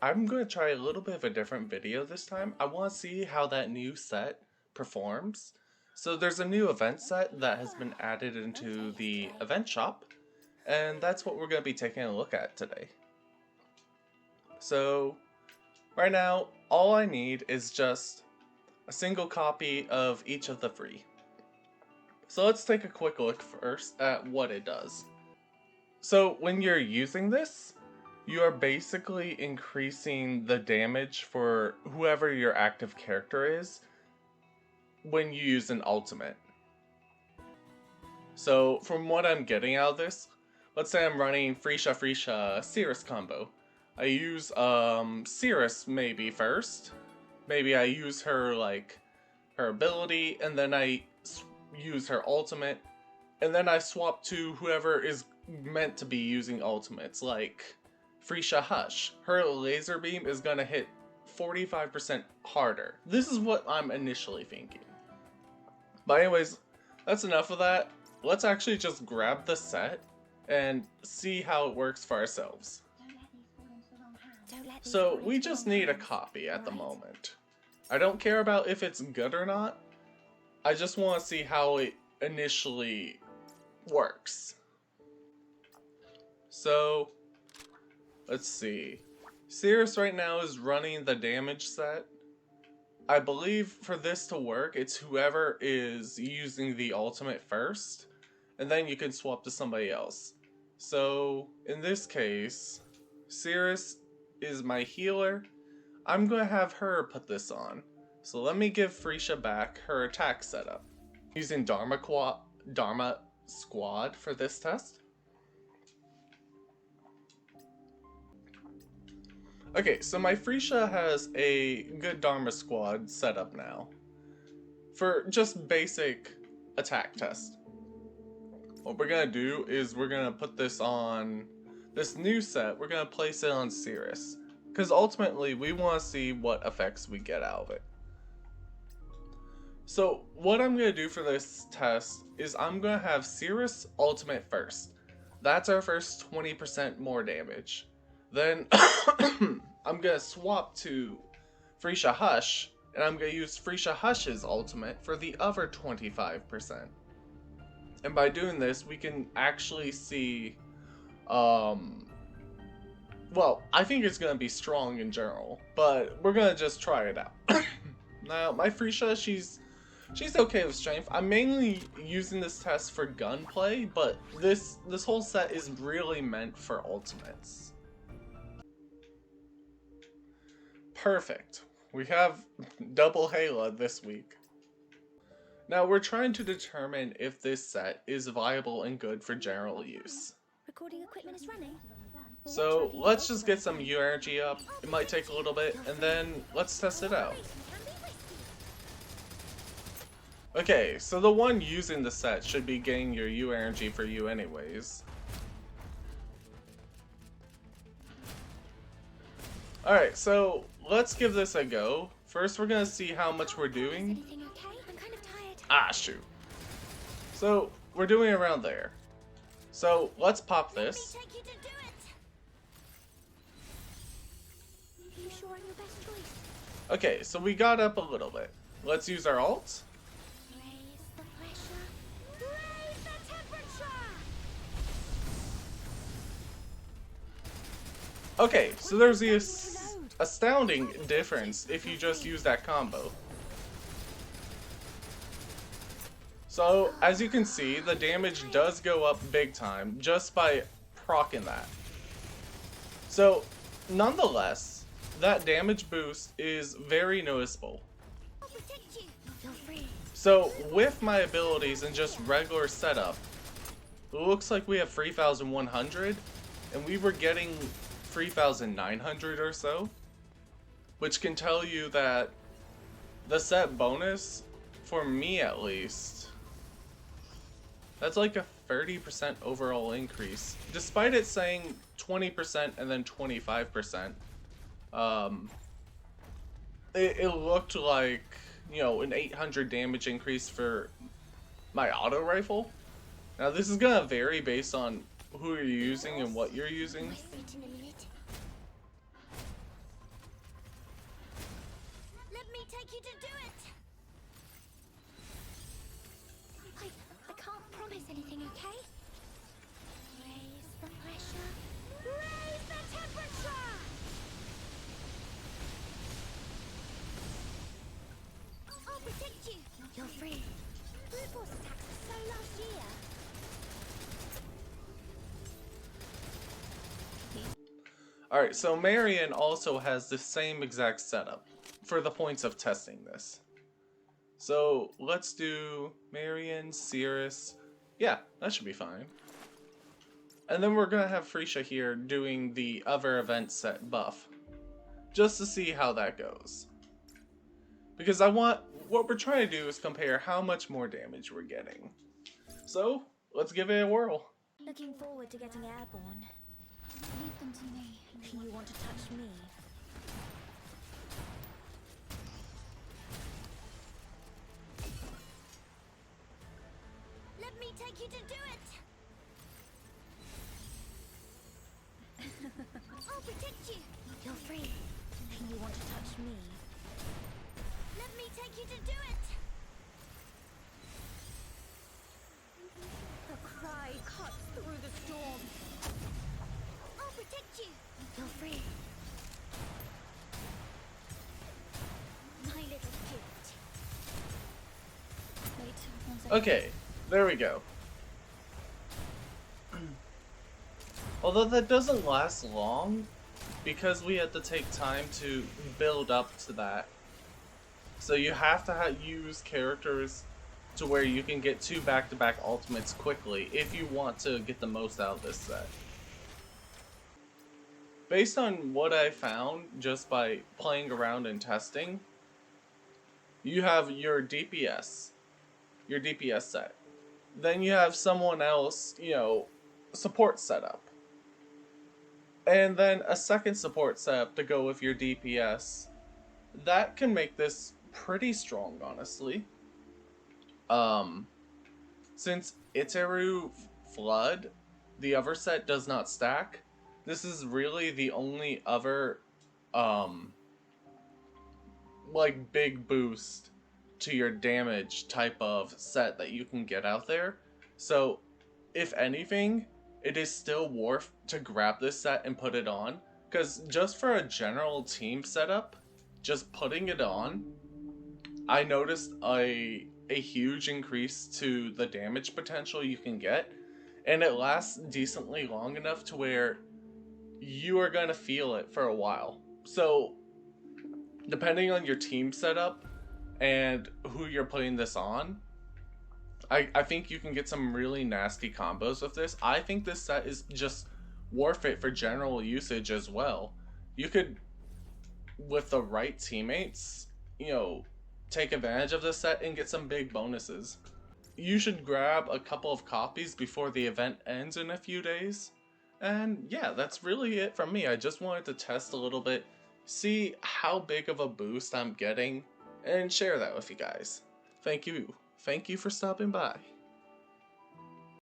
I'm going to try a little bit of a different video this time. I want to see how that new set performs. So there's a new event set that has been added into the event shop, and that's what we're going to be taking a look at today. So right now, all I need is just a single copy of each of the free. So let's take a quick look first at what it does. So when you're using this, you are basically increasing the damage for whoever your active character is when you use an ultimate. So from what I'm getting out of this, let's say I'm running Frisha Cirrus combo. I use Cirrus maybe first. Maybe I use her her ability, and then I use her ultimate, and then I swap to whoever is meant to be using ultimates, like Frisha Hush. Her laser beam is gonna hit 45% harder. This is what I'm initially thinking. But anyways, that's enough of that. Let's actually just grab the set and see how it works for ourselves. So we just need a copy at the moment. I don't care about if it's good or not. I just want to see how it initially works. So let's see. Cirrus right now is running the damage set. I believe for this to work, it's whoever is using the ultimate first, and then you can swap to somebody else. So in this case, Cirrus is my healer. I'm going to have her put this on. So let me give Frisha back her attack setup. Using Dharma Squad for this test. Okay, so my Frisha has a good Dharma Squad set up now for just basic attack test. What we're gonna do is we're gonna put this on this new set. We're gonna place it on Cirrus, because ultimately we want to see what effects we get out of it. So what I'm gonna do for this test is I'm gonna have Cirrus ultimate first. That's our first 20% more damage. Then I'm gonna swap to Frisha Hush, and I'm gonna use Frisha Hush's ultimate for the other 25%. And by doing this, we can actually see, well, I think it's gonna be strong in general, but we're gonna just try it out. Now, my Frisha, she's okay with strength. I'm mainly using this test for gunplay, but this whole set is really meant for ultimates. Perfect. We have double Halo this week. Now we're trying to determine if this set is viable and good for general use. Recording equipment is running. So let's just get some U energy up. It might take a little bit, and then let's test it out. Okay, so the one using the set should be getting your U energy for you anyways. Alright, so let's give this a go. First we're gonna see how much we're doing. Ah, shoot. So, we're doing around there. So, let's pop this. Okay, so we got up a little bit. Let's use our ult. Okay, so there's the astounding difference if you just use that combo. So, as you can see, the damage does go up big time just by proccing that. So, nonetheless, that damage boost is very noticeable. So, with my abilities and just regular setup, it looks like we have 3,100, and we were getting 3,900 or so, which can tell you that the set bonus, for me at least, that's like a 30% overall increase. Despite it saying 20% and then 25%, it looked like, you know, an 800 damage increase for my auto rifle. Now this is gonna vary based on who you're using and what you're using. you to do it! I can't promise anything, okay? Raise the pressure. Raise the temperature! I'll protect you! You're free. Brute force attacks were so last year. Alright, so Marion also has the same exact setup for the points of testing this. So let's do Marion, Cirrus. Yeah, that should be fine. And then we're gonna have Frisha here doing the other event set buff, just to see how that goes. Because what we're trying to do is compare how much more damage we're getting. So let's give it a whirl. Looking forward to getting airborne. Leave them to me. You want to touch me? Let me take you to do it! I'll protect you! You're free. You want to touch me? Let me take you to do it! The cry cuts through the storm. I'll protect you! You're free. My little gift. Wait, one second. Okay, there we go. Although that doesn't last long, because we had to take time to build up to that. So you have to use characters to where you can get 2 back-to-back ultimates quickly if you want to get the most out of this set. Based on what I found just by playing around and testing, you have your DPS set. Then you have someone else, support setup. And then a second support setup to go with your DPS. That can make this pretty strong, honestly. Since Iteru Flood, the other set does not stack, this is really the only other, big boost to your damage type of set that you can get out there. So, if anything, it is still worth to grab this set and put it on, because just for a general team setup, just putting it on, I noticed a huge increase to the damage potential you can get, and it lasts decently long enough to where you are going to feel it for a while. So, depending on your team setup and who you're putting this on, I think you can get some really nasty combos with this. I think this set is just worth it for general usage as well. You could, with the right teammates, take advantage of this set and get some big bonuses. You should grab a couple of copies before the event ends in a few days. And yeah, that's really it from me. I just wanted to test a little bit, see how big of a boost I'm getting, and share that with you guys. Thank you for stopping by.